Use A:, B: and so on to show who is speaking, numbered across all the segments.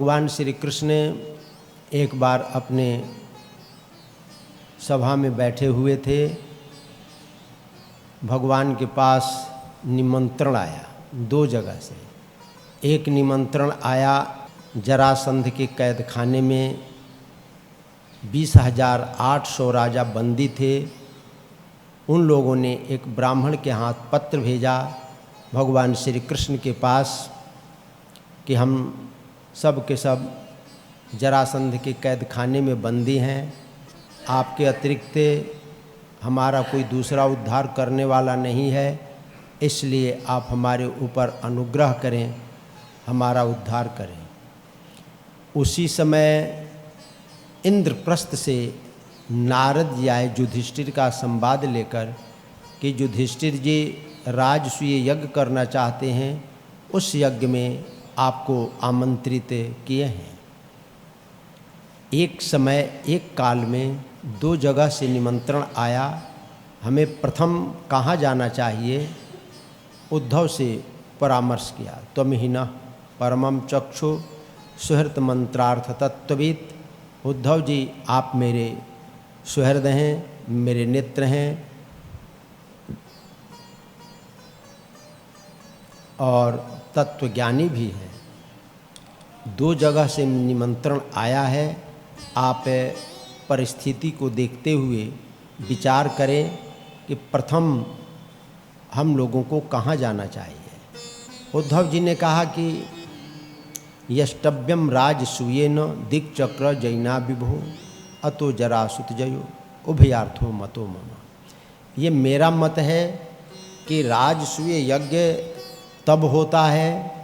A: भगवान श्री कृष्ण एक बार अपने सभा में बैठे हुए थे। भगवान के पास निमंत्रण आया दो जगह से। एक निमंत्रण आया जरासंध के कैद खाने में 20,800 राजा बंदी थे। उन लोगों ने एक ब्राह्मण के हाथ पत्र भेजा भगवान श्री कृष्ण के पास कि हम सब के सब जरासंध के कैद खाने में बंदी हैं, आपके अतिरिक्त हमारा कोई दूसरा उद्धार करने वाला नहीं है, इसलिए आप हमारे ऊपर अनुग्रह करें, हमारा उद्धार करें। उसी समय इंद्रप्रस्थ से नारद जी आए युधिष्ठिर का संवाद लेकर कि युधिष्ठिर जी राजसूय यज्ञ करना चाहते हैं, उस यज्ञ में आपको आमंत्रित किए हैं। एक समय एक काल में दो जगह से निमंत्रण आया, हमें प्रथम कहाँ जाना चाहिए? उद्धव से परामर्श किया। त्वमिहिनः परमं चक्षु सुहृत मंत्रार्थ तत्त्ववित्। उद्धव जी आप मेरे सुहृद हैं, मेरे नेत्र हैं और तत्वज्ञानी भी हैं। दो जगह से निमंत्रण आया है, आप परिस्थिति को देखते हुए विचार करें कि प्रथम हम लोगों को कहाँ जाना चाहिए। उद्धव जी ने कहा कि यष्टव्यम राजसूयेन दिक्चक्र जैना विभो अतो जरासुत जयो उभयार्थो मतो मम। ये मेरा मत है कि राजसूय यज्ञ तब होता है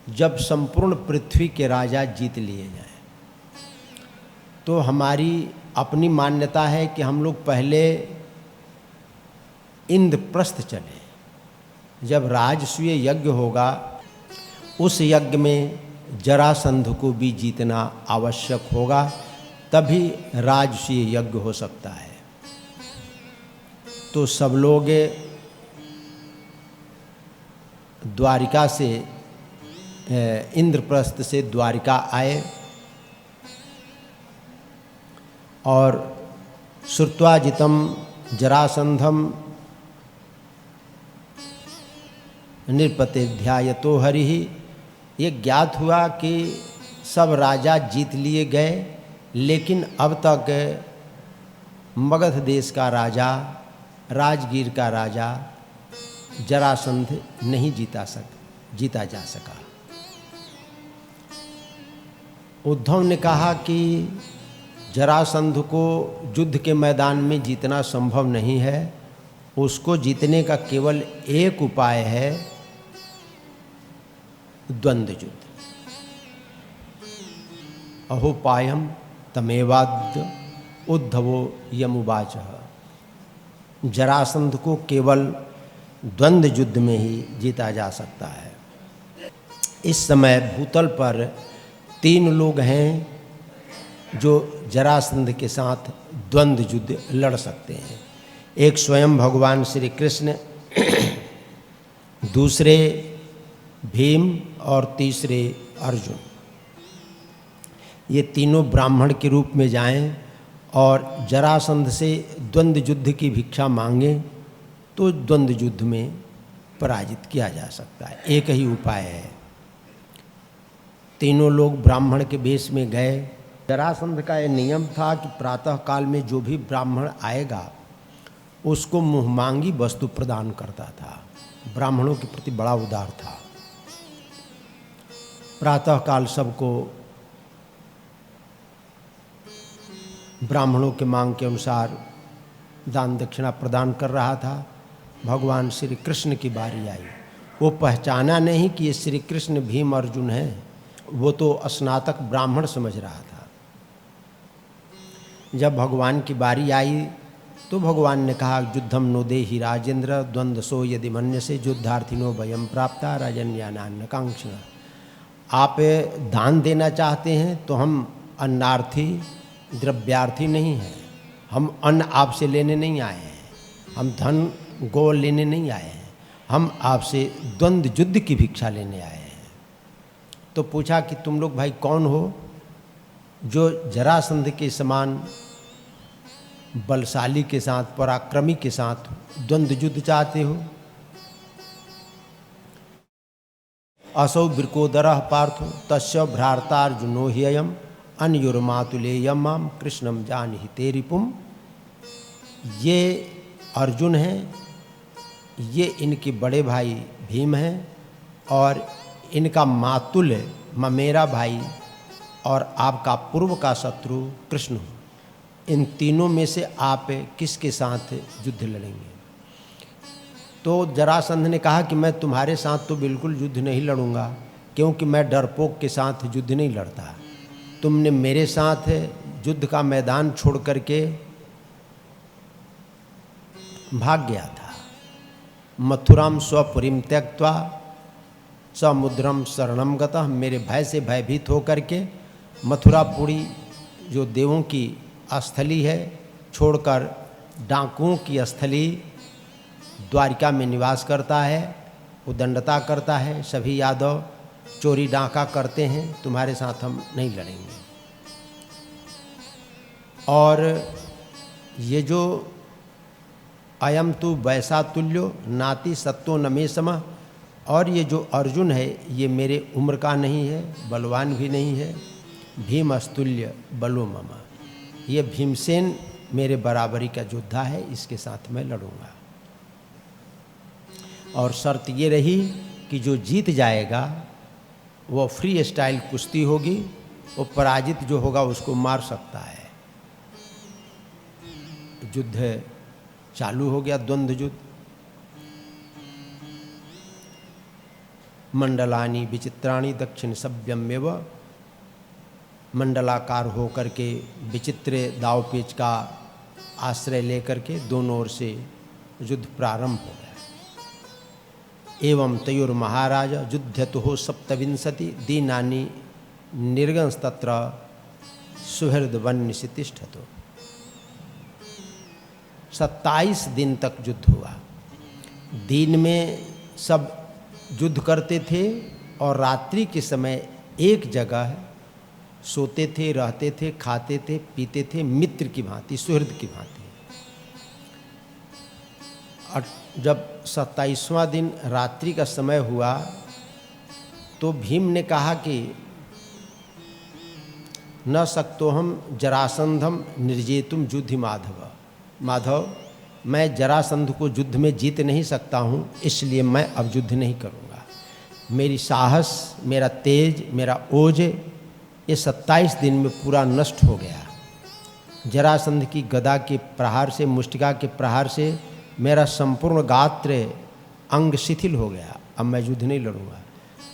A: जब संपूर्ण पृथ्वी के राजा जीत लिए जाएं। तो हमारी अपनी मान्यता है कि हम लोग पहले इंद्रप्रस्थ चले। जब राजसूय यज्ञ होगा उस यज्ञ में जरासंध को भी जीतना आवश्यक होगा, तभी राजसूय यज्ञ हो सकता है। तो सब लोग द्वारिका से इंद्रप्रस्थ से द्वारिका आए और श्रुत्वाजितं जरासंधम नृपतेध्यायतो हरिः। ये ज्ञात हुआ कि सब राजा जीत लिए गए, लेकिन अब तक मगध देश का राजा, राजगीर का राजा जरासंध नहीं जीता जा सका। उद्धव ने कहा कि जरासंध को युद्ध के मैदान में जीतना संभव नहीं है, उसको जीतने का केवल एक उपाय है, द्वंद्व युद्ध। अहोपायम तमेवाद्य उद्धवो यमुवाचः। जरासंध को केवल द्वंद्व युद्ध में ही जीता जा सकता है। इस समय भूतल पर 3 लोग हैं जो जरासंध के साथ द्वंद्व युद्ध लड़ सकते हैं। एक स्वयं भगवान श्री कृष्ण, दूसरे भीम और तीसरे अर्जुन। ये तीनों ब्राह्मण के रूप में जाएं और जरासंध से द्वंद्व युद्ध की भिक्षा मांगें तो द्वंद्व युद्ध में पराजित किया जा सकता है। एक ही उपाय है। तीनों लोग ब्राह्मण के वेश में गए। जरासंध का यह नियम था कि प्रातः काल में जो भी ब्राह्मण आएगा उसको मुहमांगी वस्तु प्रदान करता था। ब्राह्मणों के प्रति बड़ा उदार था। प्रातः काल सबको ब्राह्मणों के मांग के अनुसार दान दक्षिणा प्रदान कर रहा था। भगवान श्री कृष्ण की बारी आई। वो पहचाना नहीं कि ये श्री कृष्ण भीम अर्जुन हैं, वो तो स्नातक ब्राह्मण समझ रहा था। जब भगवान की बारी आई तो भगवान ने कहा युद्धम नो देहि राजेंद्र द्वंद्वसो यदि मन्यसे युद्धार्थिनो भयम प्राप्ता राजन्यानान्न कांक्षिणा। आप दान देना चाहते हैं तो हम अन्नार्थी द्रव्यार्थी नहीं हैं। हम अन्न आपसे लेने नहीं आए हैं, हम धन गौ लेने नहीं आए हैं, हम आपसे द्वंद्व युद्ध की भिक्षा लेने आए हैं। तो पूछा कि तुम लोग भाई कौन हो जो जरासंध के समान बलशाली के साथ, पराक्रमी के साथ द्वंद्व युद्ध चाहते हो? असौ बिरकोदरः पार्थो तस्य भ्रातार्जुनो ह्ययम् अन्योर्मातुलेयं मां कृष्णं जानीहि ते रिपुम्। ये अर्जुन हैं, ये इनके बड़े भाई भीम हैं और इनका मातुल मेरा भाई और आपका पूर्व का शत्रु कृष्ण हो। इन तीनों में से आप किसके साथ युद्ध लड़ेंगे? तो जरासंध ने कहा कि मैं तुम्हारे साथ तो बिल्कुल युद्ध नहीं लड़ूंगा, क्योंकि मैं डरपोक के साथ युद्ध नहीं लड़ता। तुमने मेरे साथ युद्ध का मैदान छोड़ करके भाग गया था। मथुराम स्वपुरीम त्यक्त्वा समुद्रम शरणम गतः, मेरे भय से भयभीत होकर के मथुरापुरी जो देवों की स्थली है छोड़कर डाकुओं की स्थली द्वारिका में निवास करता है, उदंडता करता है। सभी यादव चोरी डाका करते हैं, तुम्हारे साथ हम नहीं लड़ेंगे। और ये जो अयम तु वैसा तुल्यो नाति सत्तो न मे समः, और ये जो अर्जुन है ये मेरे उम्र का नहीं है, बलवान भी नहीं है। भीम अस्तुल्य बलो मम, ये भीमसेन मेरे बराबरी का योद्धा है, इसके साथ मैं लड़ूंगा। और शर्त ये रही कि जो जीत जाएगा वो फ्री स्टाइल कुश्ती होगी, वो पराजित जो होगा उसको मार सकता है। युद्ध चालू हो गया, द्वंद्व युद्ध। मंडलानी विचित्राणी दक्षिण सभ्यमेव, मंडलाकार होकर के विचित्र दाव पेच का आश्रय लेकर के दोनों ओर से युद्ध प्रारंभ हो गया। एवं तयोर महाराज युध्यतुः सप्तविंशति दीनानि निर्गंस्तत्र सुहृदवन्य तिष्ठतो। 27 दिन तक युद्ध हुआ। दिन में सब युद्ध करते थे और रात्रि के समय एक जगह सोते थे, रहते थे, खाते थे, पीते थे, मित्र की भांति, सुहृद की भांति। और जब 27वां दिन रात्रि का समय हुआ तो भीम ने कहा कि न सक्तो हम जरासंधम निर्जेतुम युद्धि माधव। माधव, मैं जरासंध को युद्ध में जीत नहीं सकता हूँ, इसलिए मैं अब युद्ध नहीं करूँगा। मेरी साहस, मेरा तेज, मेरा ओज ये 27 दिन में पूरा नष्ट हो गया। जरासंध की गदा के प्रहार से, मुष्टिका के प्रहार से मेरा संपूर्ण गात्र अंग शिथिल हो गया। अब मैं युद्ध नहीं लड़ूंगा।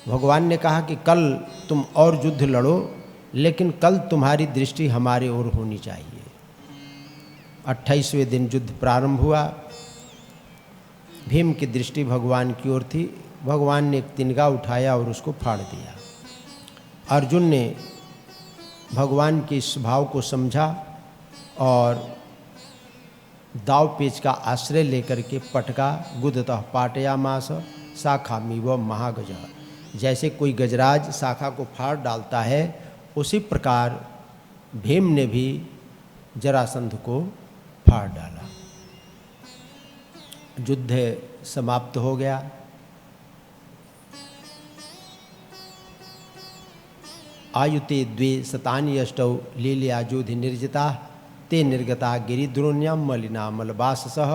A: भगवान ने कहा कि कल तुम और युद्ध लड़ो, लेकिन कल तुम्हारी दृष्टि हमारे ओर होनी चाहिए। 28वें दिन युद्ध प्रारंभ हुआ। भीम की दृष्टि भगवान की ओर थी। भगवान ने एक तिनका उठाया और उसको फाड़ दिया। अर्जुन ने भगवान के इस भाव को समझा और दाव पेच का आश्रय लेकर के पटका गुदतः पाटयामास शाखामिव महागज। जैसे कोई गजराज शाखा को फाड़ डालता है, उसी प्रकार भीम ने भी जरासंध को फाड़ डाला। युद्ध समाप्त हो गया। आयुते द्वे शतानि अष्टौ लीलयाजोधि निर्जिता ते निर्गता गिरिद्रोण्याम मलिना मलबाससः।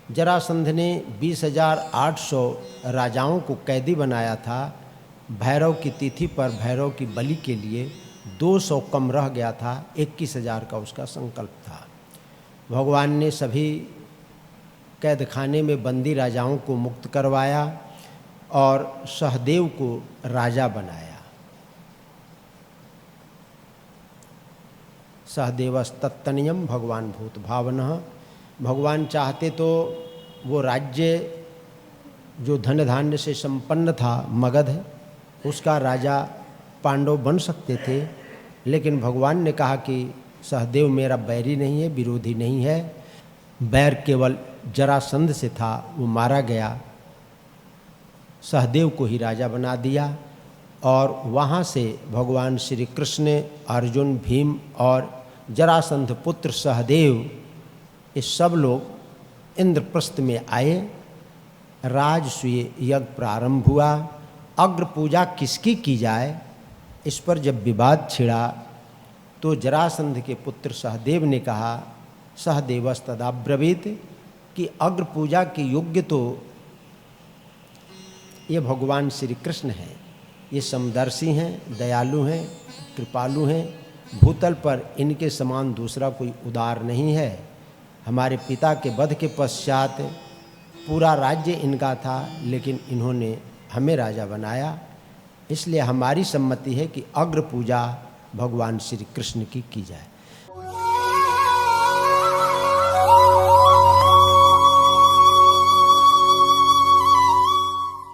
A: जरासंध ने 20,800 राजाओं को कैदी बनाया था। भैरव की तिथि पर भैरव की बलि के लिए 200 कम रह गया था। 21,000 का उसका संकल्प था। भगवान ने सभी कैद खाने में बंदी राजाओं को मुक्त करवाया और सहदेव को राजा बनाया। सहदेवस्तत्तनियम भगवान भूत भावनः। भगवान चाहते तो वो राज्य जो धन धान्य से संपन्न था, मगध, उसका राजा पांडव बन सकते थे, लेकिन भगवान ने कहा कि सहदेव मेरा बैरी नहीं है, विरोधी नहीं है। बैर केवल जरासंध से था, वो मारा गया। सहदेव को ही राजा बना दिया और वहाँ से भगवान श्री कृष्ण ने अर्जुन, भीम और जरासंध पुत्र सहदेव ये सब लोग इंद्रप्रस्थ में आए। राजसूय यज्ञ प्रारंभ हुआ। अग्र पूजा किसकी की जाए, इस पर जब विवाद छिड़ा तो जरासंध के पुत्र सहदेव ने कहा, सहदेवस्तदा ब्रवीत, कि अग्र पूजा के योग्य तो ये भगवान श्री कृष्ण हैं। ये समदर्शी हैं, दयालु हैं, कृपालु हैं। भूतल पर इनके समान दूसरा कोई उदार नहीं है। हमारे पिता के वध के पश्चात पूरा राज्य इनका था, लेकिन इन्होंने हमें राजा बनाया। इसलिए हमारी सम्मति है कि अग्र पूजा भगवान श्री कृष्ण की जाए।